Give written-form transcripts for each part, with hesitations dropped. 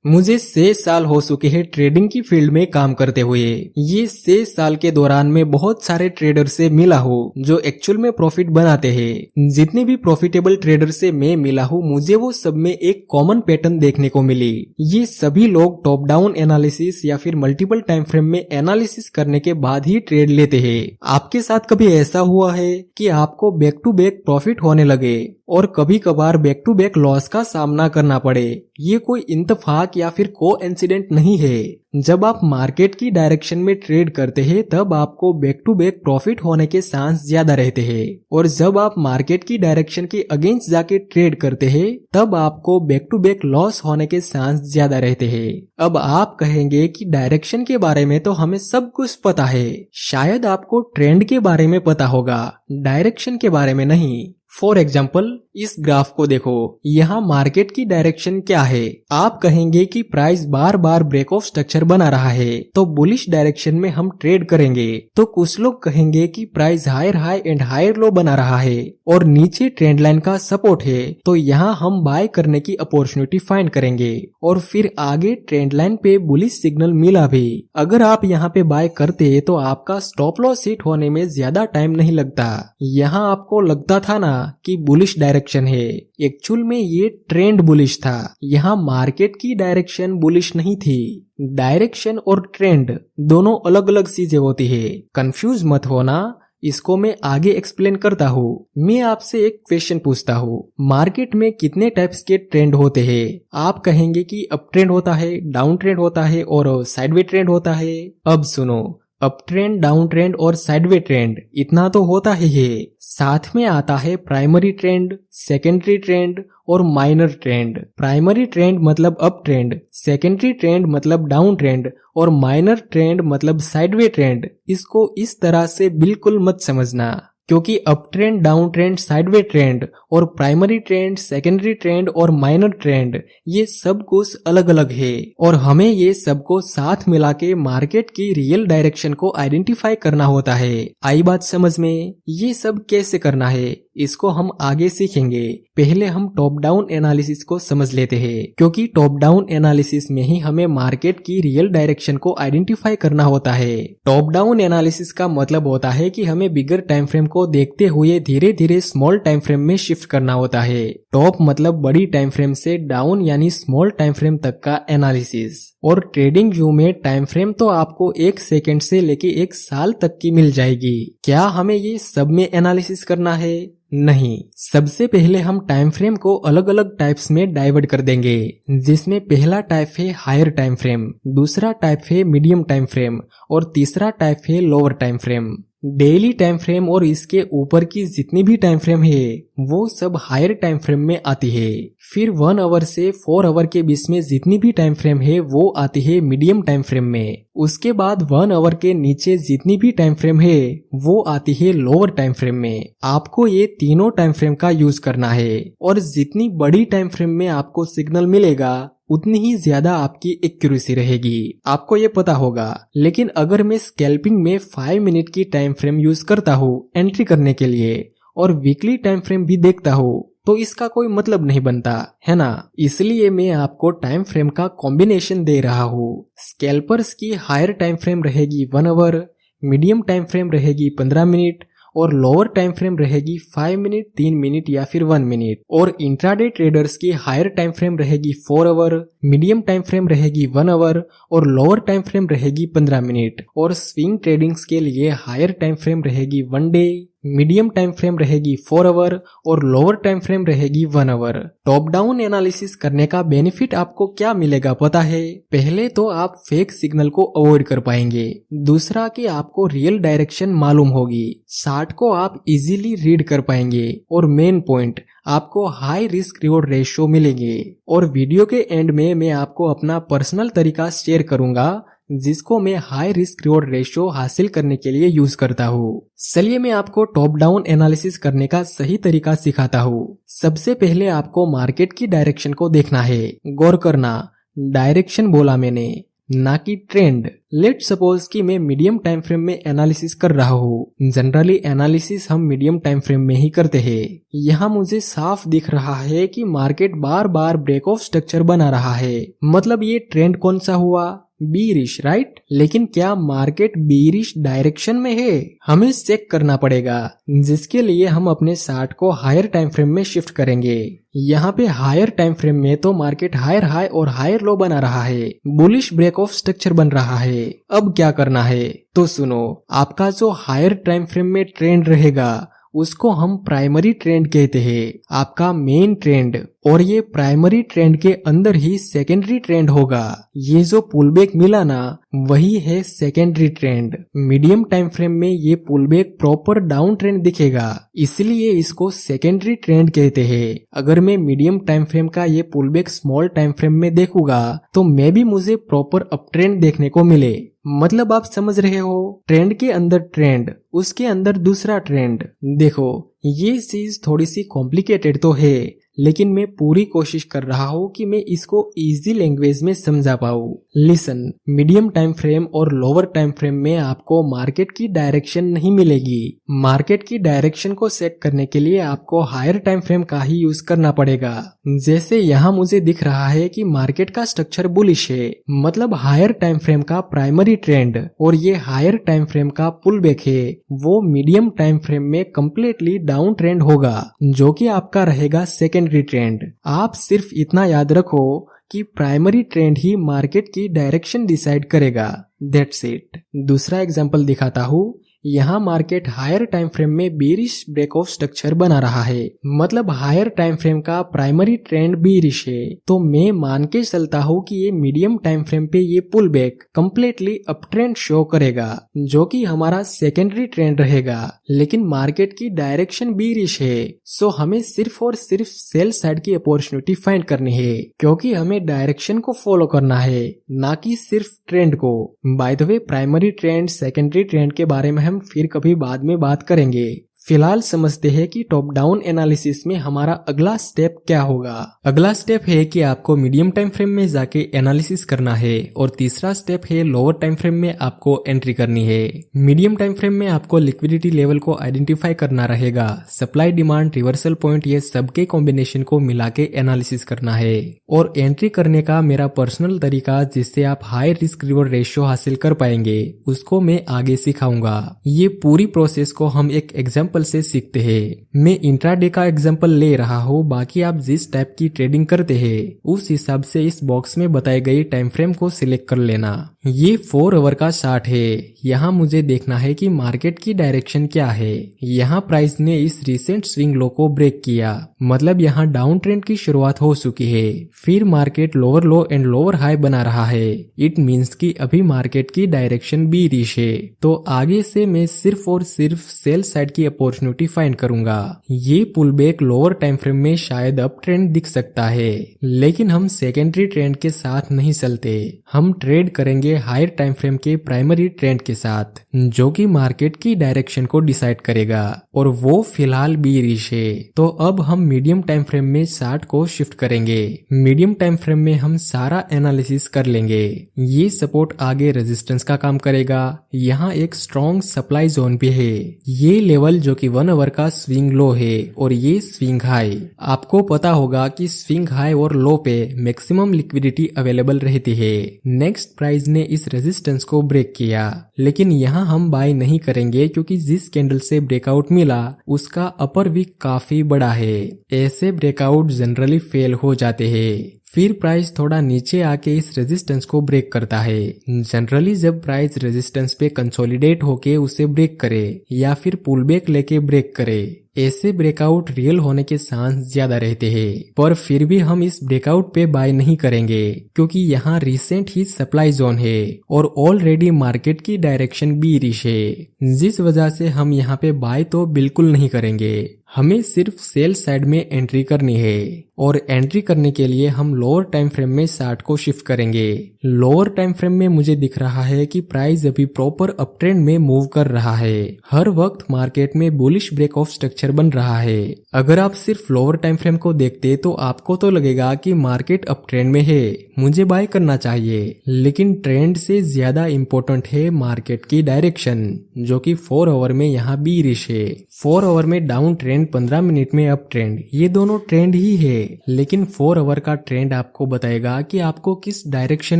मुझे 6 साल हो चुके हैं ट्रेडिंग की फील्ड में काम करते हुए। ये 6 साल के दौरान में बहुत सारे ट्रेडर से मिला हूँ जो एक्चुअल में प्रॉफिट बनाते हैं। जितने भी प्रॉफिटेबल ट्रेडर से मैं मिला हूँ, मुझे वो सब में एक कॉमन पैटर्न देखने को मिली। ये सभी लोग टॉप डाउन एनालिसिस या फिर मल्टीपल टाइम फ्रेम में एनालिसिस करने के बाद ही ट्रेड लेते हैं। आपके साथ कभी ऐसा हुआ है कि आपको बैक टू बैक प्रॉफिट होने लगे और कभी कभार बैक टू बैक लॉस का सामना करना पड़े? ये कोई इत्तेफाक या फिर कोइंसिडेंट नहीं है। जब आप मार्केट की डायरेक्शन में ट्रेड करते हैं तब आपको बैक टू बैक प्रॉफिट होने के चांस ज्यादा रहते हैं, और जब आप मार्केट की डायरेक्शन के अगेंस्ट जाके ट्रेड करते हैं तब आपको बैक टू बैक लॉस होने के चांस ज्यादा रहते हैं। अब आप कहेंगे कि डायरेक्शन के बारे में तो हमें सब कुछ पता है, शायद आपको ट्रेंड के बारे में पता होगा, डायरेक्शन के बारे में नहीं। फॉर एग्जाम्पल, इस ग्राफ को देखो, यहाँ मार्केट की डायरेक्शन क्या है? आप कहेंगे कि प्राइस बार बार ब्रेक ऑफ स्ट्रक्चर बना रहा है तो बुलिश डायरेक्शन में हम ट्रेड करेंगे। तो कुछ लोग कहेंगे कि price higher high and higher low बना रहा है और नीचे ट्रेंड लाइन का सपोर्ट है, तो यहाँ हम बाय करने की अपॉर्चुनिटी फाइंड करेंगे और फिर आगे ट्रेंड लाइन पे बुलिश सिग्नल मिला भी। अगर आप यहाँ पे बाय करते तो आपका स्टॉप लॉस हिट होने में ज्यादा टाइम नहीं लगता। यहाँ आपको लगता था ना कि बुलिश डायरेक्शन है, एक्चुअल में ये ट्रेंड बुलिश था। यहाँ मार्केट की डायरेक्शन बुलिश नहीं थी। डायरेक्शन और ट्रेंड दोनों अलग अलग चीजें होती है, कंफ्यूज मत होना। इसको मैं आगे एक्सप्लेन करता हूँ। मैं आपसे एक क्वेश्चन पूछता हूँ, मार्केट में कितने टाइप्स के ट्रेंड होते हैं? आप कहेंगे कि अप ट्रेंड होता है, डाउन ट्रेंड होता है और साइडवे ट्रेंड होता है। अब सुनो, अप ट्रेंड, डाउन ट्रेंड और साइडवे ट्रेंड इतना तो होता ही है, साथ में आता है प्राइमरी ट्रेंड, सेकेंडरी ट्रेंड और माइनर ट्रेंड। प्राइमरी ट्रेंड मतलब अप ट्रेंड, सेकेंडरी ट्रेंड मतलब डाउन ट्रेंड और माइनर ट्रेंड मतलब साइडवे ट्रेंड। इसको इस तरह से बिल्कुल मत समझना, क्योंकि up trend, down trend, sideway trend और प्राइमरी ट्रेंड, सेकेंडरी ट्रेंड और माइनर ट्रेंड ये सब कुछ अलग अलग है और हमें ये सबको साथ मिला के मार्केट की रियल डायरेक्शन को आइडेंटिफाई करना होता है। आई बात समझ में? ये सब कैसे करना है इसको हम आगे सीखेंगे। पहले हम टॉप डाउन एनालिसिस को समझ लेते हैं, क्योंकि टॉप डाउन एनालिसिस में ही हमें मार्केट की रियल डायरेक्शन को आइडेंटिफाई करना होता है। टॉप डाउन एनालिसिस का मतलब होता है कि हमें बिगर टाइम फ्रेम को देखते हुए धीरे धीरे स्मॉल टाइम फ्रेम में शिफ्ट करना होता है। टॉप मतलब बड़ी टाइम फ्रेम से डाउन यानी स्मॉल टाइम फ्रेम तक का एनालिसिस। और ट्रेडिंग व्यू में टाइम फ्रेम तो आपको 1 सेकेंड से लेके 1 साल तक की मिल जाएगी। क्या हमें ये सब में एनालिसिस करना है? नहीं। सबसे पहले हम टाइम फ्रेम को अलग अलग टाइप्स में डाइवर्ट कर देंगे, जिसमें पहला टाइप है हायर टाइम फ्रेम, दूसरा टाइप है मीडियम टाइम फ्रेम और तीसरा टाइप है lower time frame. Daily time frame और इसके ऊपर की जितनी भी टाइम फ्रेम है वो सब हायर टाइम फ्रेम में आती है। फिर 1 आवर से 4 आवर के बीच में जितनी भी टाइम फ्रेम है वो आती है मीडियम टाइम फ्रेम में। उसके बाद 1 आवर के नीचे जितनी भी टाइम फ्रेम है वो आती है लोअर टाइम फ्रेम में। आपको ये तीनों टाइम फ्रेम का यूज करना है और जितनी बड़ी टाइम फ्रेम में आपको सिग्नल मिलेगा उतनी ही ज्यादा आपकी एक्यूरेसी रहेगी, आपको ये पता होगा। लेकिन अगर मैं स्कैल्पिंग में 5 मिनट की टाइम फ्रेम यूज करता हूँ एंट्री करने के लिए और वीकली टाइम फ्रेम भी देखता हूँ तो इसका कोई मतलब नहीं बनता है ना। इसलिए मैं आपको टाइम फ्रेम का कॉम्बिनेशन दे रहा हूँ। स्कैल्पर्स की हायर टाइम फ्रेम रहेगी 1 आवर, मीडियम टाइम फ्रेम रहेगी 15 मिनट और लोअर टाइम फ्रेम रहेगी 5 मिनट, 3 मिनट या फिर 1 मिनट। और इंट्राडे ट्रेडर्स की हायर टाइम फ्रेम रहेगी 4 आवर, मीडियम टाइम फ्रेम रहेगी 1 आवर और लोअर टाइम फ्रेम रहेगी 15 मिनट। और स्विंग ट्रेडिंग्स के लिए हायर टाइम फ्रेम रहेगी 1 डे, मीडियम टाइम फ्रेम रहेगी 4 आवर और लोअर टाइम फ्रेम रहेगी 1 आवर। टॉप डाउन एनालिसिस करने का बेनिफिट आपको क्या मिलेगा पता है? पहले तो आप फेक सिग्नल को अवॉइड कर पाएंगे, दूसरा कि आपको रियल डायरेक्शन मालूम होगी, चार्ट को आप इजीली रीड कर पाएंगे और मेन पॉइंट आपको हाई रिस्क रिवॉर्ड रेशियो मिलेंगे। और वीडियो के एंड में मैं आपको अपना पर्सनल तरीका शेयर करूंगा जिसको मैं हाई रिस्क रिवॉर्ड रेशियो हासिल करने के लिए यूज करता हूँ। चलिए मैं आपको टॉप डाउन एनालिसिस करने का सही तरीका सिखाता हूँ। सबसे पहले आपको मार्केट की डायरेक्शन को देखना है, गौर करना। डायरेक्शन बोला मैंने, ना कि ट्रेंड। लेट सपोज कि मैं मीडियम टाइम फ्रेम में एनालिसिस कर रहा हूँ। जनरली एनालिसिस हम मीडियम टाइम फ्रेम में ही करते हैं। यहाँ मुझे साफ दिख रहा है कि मार्केट बार बार ब्रेक ऑफ स्ट्रक्चर बना रहा है। मतलब ये ट्रेंड कौन सा हुआ? Bearish, right? लेकिन क्या मार्केट बीरिश डायरेक्शन में है? हमें चेक करना पड़ेगा, जिसके लिए हम अपने चार्ट को हायर टाइम फ्रेम में शिफ्ट करेंगे। यहाँ पे हायर टाइम फ्रेम में तो मार्केट हायर हाई और हायर लो बना रहा है, बुलिश ब्रेक ऑफ स्ट्रक्चर बन रहा है। अब क्या करना है तो सुनो, आपका जो हायर टाइम फ्रेम में ट्रेंड रहेगा उसको हम प्राइमरी ट्रेंड कहते हैं, आपका मेन ट्रेंड। और ये प्राइमरी ट्रेंड के अंदर ही सेकेंडरी ट्रेंड होगा। ये जो पुलबैक मिला ना, वही है secondary trend. Medium time frame में ये पुलबैक प्रॉपर डाउन ट्रेंड दिखेगा, इसलिए इसको सेकेंडरी ट्रेंड कहते हैं। अगर मैं मीडियम टाइम फ्रेम का ये पुलबैक स्मॉल टाइम फ्रेम में देखूंगा तो मे भी मुझे प्रॉपर अप ट्रेंड देखने को मिले। मतलब आप समझ रहे हो, ट्रेंड के अंदर ट्रेंड, उसके अंदर दूसरा ट्रेंड। देखो ये चीज थोड़ी सी कॉम्प्लिकेटेड तो है, लेकिन मैं पूरी कोशिश कर रहा हूँ कि मैं इसको इजी लैंग्वेज में समझा पाऊँ। लिसन, मीडियम टाइम फ्रेम और लोअर टाइम फ्रेम में आपको मार्केट की डायरेक्शन नहीं मिलेगी। मार्केट की डायरेक्शन को सेट करने के लिए आपको हायर टाइम फ्रेम का ही यूज करना पड़ेगा। जैसे यहाँ मुझे दिख रहा है कि मार्केट का स्ट्रक्चर बुलिश है, मतलब हायर टाइम फ्रेम का प्राइमरी ट्रेंड, और ये हायर टाइम फ्रेम का पुल बैक है, वो मीडियम टाइम फ्रेम में कम्प्लीटली डाउन ट्रेंड होगा, जो कि आपका रहेगा सेकेंडरी ट्रेंड। आप सिर्फ इतना याद रखो कि प्राइमरी ट्रेंड ही मार्केट की डायरेक्शन डिसाइड करेगा। That's it. दूसरा एग्जांपल दिखाता हूँ। यहाँ मार्केट हायर टाइम फ्रेम में बेरिश ब्रेक ऑफ स्ट्रक्चर बना रहा है, मतलब हायर टाइम फ्रेम का प्राइमरी ट्रेंड बेरिश है। तो मैं मान के चलता हूँ कि ये मीडियम टाइम फ्रेम पे ये pull back completely up trend show करेगा, जो कि हमारा सेकेंडरी ट्रेंड रहेगा। लेकिन मार्केट की डायरेक्शन बेरिश है, सो हमें सिर्फ और सिर्फ सेल साइड की अपॉर्चुनिटी फाइंड करनी है, क्योंकि हमें डायरेक्शन को फॉलो करना है, ना कि सिर्फ ट्रेंड को। By the way, primary trend secondary trend के बारे में हम फिर कभी बाद में बात करेंगे। फिलहाल समझते हैं कि टॉप डाउन एनालिसिस में हमारा अगला स्टेप क्या होगा। अगला स्टेप है कि आपको मीडियम टाइम फ्रेम में जाके एनालिसिस करना है, और तीसरा स्टेप है लोअर टाइम फ्रेम में आपको एंट्री करनी है। मीडियम टाइम फ्रेम में आपको लिक्विडिटी लेवल को आइडेंटिफाई करना रहेगा, सप्लाई डिमांड रिवर्सल पॉइंट, ये सबके कॉम्बिनेशन को मिला के एनालिसिस करना है। और एंट्री करने का मेरा पर्सनल तरीका, जिससे आप हाई रिस्क रिवॉर्ड रेशियो हासिल कर पाएंगे, उसको मैं आगे सिखाऊंगा। ये पूरी प्रोसेस को हम एक एग्जाम्पल से सीखते हैं। मैं इंट्राडे का एग्जांपल ले रहा हूँ, बाकी आप जिस टाइप की ट्रेडिंग करते हैं उस हिसाब से इस बॉक्स में बताए गए टाइम फ्रेम को सिलेक्ट कर लेना। ये 4 आवर का चार्ट है। यहाँ मुझे देखना है कि मार्केट की डायरेक्शन क्या है। यहाँ प्राइस ने इस रिसेंट स्विंग लो को ब्रेक किया, मतलब यहाँ डाउन ट्रेंड की शुरुआत हो चुकी है। फिर market lower low and lower high बना रहा है। इट मीन्स कि अभी मार्केट की डायरेक्शन बीरिश है। तो आगे से मैं सिर्फ और सिर्फ सेल साइड की अपॉर्चुनिटी फाइंड करूंगा। ये pull back lower time frame में शायद अप ट्रेंड दिख सकता है, लेकिन हम सेकेंडरी ट्रेंड के साथ नहीं चलते। हम ट्रेड करेंगे हायर टाइम फ्रेम के प्राइमरी ट्रेंड के साथ, जो कि मार्केट की डायरेक्शन को डिसाइड करेगा, और वो फिलहाल बीरिश है। तो अब हम मीडियम टाइम फ्रेम में चार्ट को शिफ्ट करेंगे। मीडियम टाइम फ्रेम में हम सारा एनालिसिस कर लेंगे। ये सपोर्ट आगे रेजिस्टेंस का काम करेगा। यहाँ एक स्ट्रॉन्ग सप्लाई जोन भी है। ये लेवल जो कि 1 आवर का स्विंग लो है, और ये स्विंग हाई। आपको पता होगा कि स्विंग हाई और लो पे मैक्सिमम लिक्विडिटी अवेलेबल रहती है। नेक्स्ट प्राइस ने इस रेजिस्टेंस को ब्रेक किया, लेकिन यहाँ हम बाय नहीं करेंगे, क्योंकि जिस कैंडल से ब्रेकआउट मिला उसका अपर वीक काफी बड़ा है। ऐसे ब्रेकआउट जनरली फेल हो जाते हैं। फिर प्राइस थोड़ा नीचे आके इस रेजिस्टेंस को ब्रेक करता है। जनरली जब प्राइस रेजिस्टेंस पे कंसोलिडेट होके उसे ब्रेक करे या फिर पुल बैक लेके ब्रेक करे, ऐसे ब्रेकआउट रियल होने के चांस ज्यादा रहते हैं। पर फिर भी हम इस ब्रेकआउट पे बाय नहीं करेंगे, क्योंकि यहाँ रिसेंट ही सप्लाई जोन है और ऑलरेडी मार्केट की डायरेक्शन बीरिश है, जिस वजह से हम यहाँ पे बाय तो बिल्कुल नहीं करेंगे। हमें सिर्फ सेल साइड में एंट्री करनी है। और एंट्री करने के लिए हम लोअर टाइम फ्रेम में 60 को शिफ्ट करेंगे। लोअर टाइम फ्रेम में मुझे दिख रहा है कि प्राइस अभी प्रॉपर अप ट्रेंड में मूव कर रहा है। हर वक्त मार्केट में बुलिश ब्रेक ऑफ स्ट्रक्चर बन रहा है। अगर आप सिर्फ लोअर टाइम फ्रेम को देखते तो आपको तो लगेगा कि मार्केट अप ट्रेंड में है, मुझे बाय करना चाहिए, लेकिन ट्रेंड से ज्यादा इंपॉर्टेंट है मार्केट की डायरेक्शन, जो कि 4 आवर में यहाँ बीरिश है। 4 आवर में डाउन ट्रेंड, 15 मिनट में अप ट्रेंड, ये दोनों ट्रेंड ही है, लेकिन 4 आवर का ट्रेंड आपको बताएगा कि आपको किस डायरेक्शन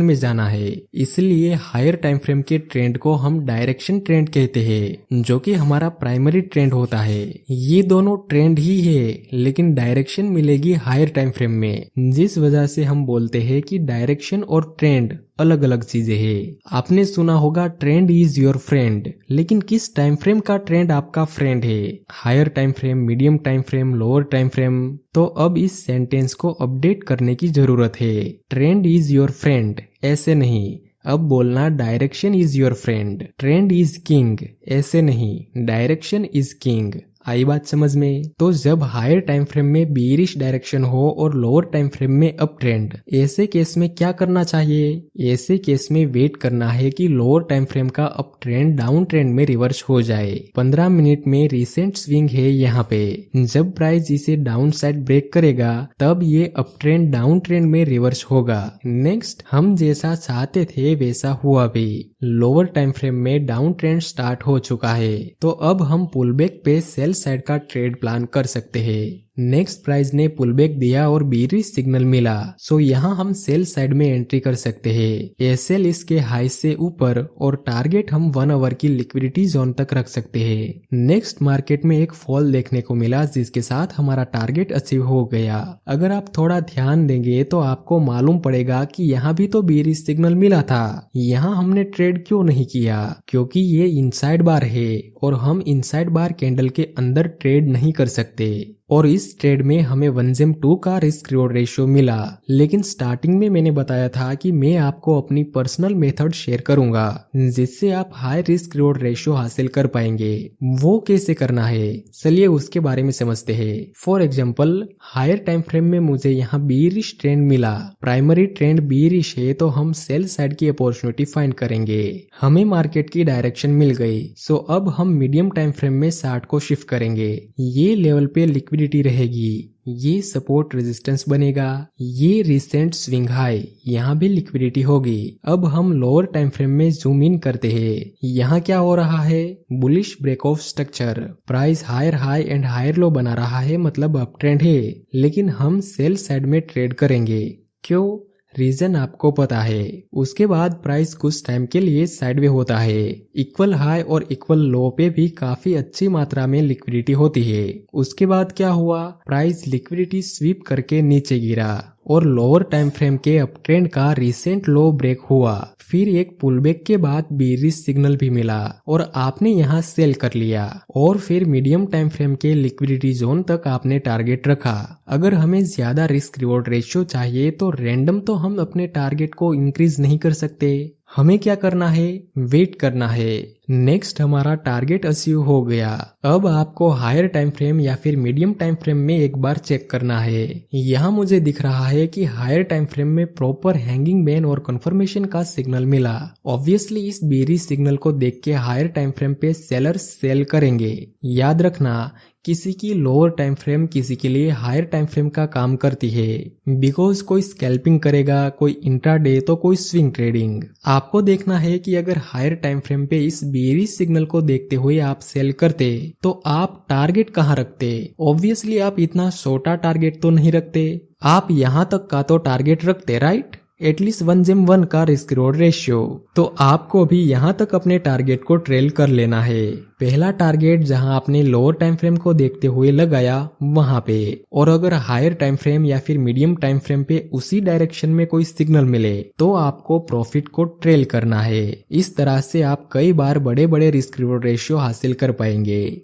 में जाना है। इसलिए हायर टाइम फ्रेम के ट्रेंड को हम डायरेक्शन ट्रेंड कहते हैं, जो कि हमारा प्राइमरी ट्रेंड होता है। ये दोनों ट्रेंड ही है, लेकिन डायरेक्शन मिलेगी हायर टाइम फ्रेम में, जिस वजह से हम बोलते हैं कि डायरेक्शन और ट्रेंड अलग अलग चीजें हैं। आपने सुना होगा ट्रेंड इज योर फ्रेंड, लेकिन किस टाइम फ्रेम का ट्रेंड आपका फ्रेंड है? Higher time frame, medium time frame, lower time frame? तो अब इस सेंटेंस को अपडेट करने की जरूरत है। ट्रेंड इज योर फ्रेंड ऐसे नहीं, अब बोलना direction is your friend. Trend is king ऐसे नहीं, डायरेक्शन इज किंग। आई बात समझ में? तो जब हायर टाइम फ्रेम में बीरिश डायरेक्शन हो और लोअर टाइम फ्रेम में अप ट्रेंड, ऐसे केस में क्या करना चाहिए? ऐसे केस में वेट करना है कि लोअर टाइम फ्रेम का अप ट्रेंड डाउन ट्रेंड में रिवर्स हो जाए। 15 मिनट में रिसेंट स्विंग है यहाँ पे। जब प्राइस इसे डाउन साइड ब्रेक करेगा तब ये अप ट्रेंड डाउन ट्रेंड में रिवर्स होगा। नेक्स्ट, हम जैसा चाहते थे वैसा हुआ भी। लोअर टाइम फ्रेम में डाउन ट्रेंड स्टार्ट हो चुका है, तो अब हम पुलबैक पे सेल साइड का ट्रेड प्लान कर सकते हैं। नेक्स्ट प्राइस ने पुलबैक दिया और बीरिश सिग्नल मिला, सो यहाँ हम सेल साइड में एंट्री कर सकते हैं। एसएल इसके हाई से ऊपर और टारगेट हम 1 आवर की लिक्विडिटी जोन तक रख सकते हैं। नेक्स्ट मार्केट में एक फॉल देखने को मिला, जिसके साथ हमारा टारगेट अचीव हो गया। अगर आप थोड़ा ध्यान देंगे तो आपको मालूम पड़ेगा कि यहाँ भी तो बीरिश सिग्नल मिला था। यहाँ हमने ट्रेड क्यों नहीं किया? क्योंकि ये इनसाइड बार है और हम इनसाइड बार कैंडल के अंदर ट्रेड नहीं कर सकते, और इस ट्रेड में हमें 1:2 का रिस्क रिवॉर्ड रेशियो मिला। लेकिन स्टार्टिंग में मैंने बताया था कि मैं आपको अपनी पर्सनल मेथड शेयर करूंगा, जिससे आप हाई रिस्क रिवॉर्ड रेशियो हासिल कर पाएंगे। वो कैसे करना है, चलिए उसके बारे में समझते हैं। For example, higher time frame में मुझे यहाँ बीरिश ट्रेंड मिला, प्राइमरी ट्रेंड बीरिश है, तो हम सेल साइड की अपॉर्चुनिटी फाइंड करेंगे। हमें मार्केट की डायरेक्शन मिल गई, सो अब हम मीडियम टाइम फ्रेम में 60 को शिफ्ट करेंगे। ये लेवल पे लिक्विडिटी रहेगी, ये सपोर्ट रेजिस्टेंस बनेगा, ये रिसेंट स्विंग हाई, यहाँ भी लिक्विडिटी होगी। अब हम लोअर टाइम फ्रेम में जूम इन करते हैं। यहाँ क्या हो रहा है? Bullish break of structure, price higher high and higher low बना रहा है, मतलब अप ट्रेंड है, लेकिन हम सेल साइड में ट्रेड करेंगे। क्यों? रीजन आपको पता है। उसके बाद प्राइस कुछ टाइम के लिए साइडवे होता है। इक्वल हाई और इक्वल लो पे भी काफी अच्छी मात्रा में लिक्विडिटी होती है। उसके बाद क्या हुआ? प्राइस लिक्विडिटी स्वीप करके नीचे गिरा और लोअर टाइम फ्रेम के अप ट्रेंड का रिसेंट लो ब्रेक हुआ। फिर एक पुलबैक के बाद बीरिश सिग्नल भी मिला और आपने यहाँ सेल कर लिया, और फिर मीडियम टाइम फ्रेम के लिक्विडिटी जोन तक आपने टारगेट रखा। अगर हमें ज्यादा रिस्क रिवॉर्ड रेशियो चाहिए तो रैंडम तो हम अपने टारगेट को इंक्रीज नहीं कर सकते। हमें क्या करना है? वेट करना है। नेक्स्ट हमारा टारगेट अचीव हो गया। अब आपको हायर टाइम फ्रेम या फिर मीडियम टाइम फ्रेम में एक बार चेक करना है। यहाँ मुझे दिख रहा है कि हायर टाइम फ्रेम में प्रॉपर हैंगिंग बैन और कंफर्मेशन का सिग्नल मिला। ऑब्वियसली इस बीरिश सिग्नल को देख के हायर टाइम फ्रेम पे सेलर्स सेल करेंगे। याद रखना, किसी की लोअर टाइम फ्रेम किसी के लिए हायर टाइम फ्रेम का काम करती है, बिकॉज कोई स्कैल्पिंग करेगा, कोई इंट्राडे तो कोई स्विंग ट्रेडिंग। आपको देखना है कि अगर हायर टाइम फ्रेम पे इस बीरिश सिग्नल को देखते हुए आप सेल करते तो आप टारगेट कहाँ रखते? ऑब्वियसली आप इतना छोटा टारगेट तो नहीं रखते, आप यहाँ तक का तो टारगेट रखते, राइट? एटलीस्ट 1:1 का रिस्क रिवॉर्ड रेशियो। तो आपको भी यहाँ तक अपने टारगेट को ट्रेल कर लेना है। पहला टारगेट जहाँ आपने लोअर टाइम फ्रेम को देखते हुए लगाया वहां पे, और अगर हायर टाइम फ्रेम या फिर मीडियम टाइम फ्रेम पे उसी डायरेक्शन में कोई सिग्नल मिले तो आपको प्रॉफिट को ट्रेल करना है। इस तरह से आप कई बार बड़े बड़े रिस्क रिवॉर्ड रेशियो हासिल कर पाएंगे।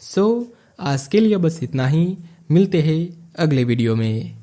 सो आज के लिए बस इतना ही, मिलते हैं अगले वीडियो में।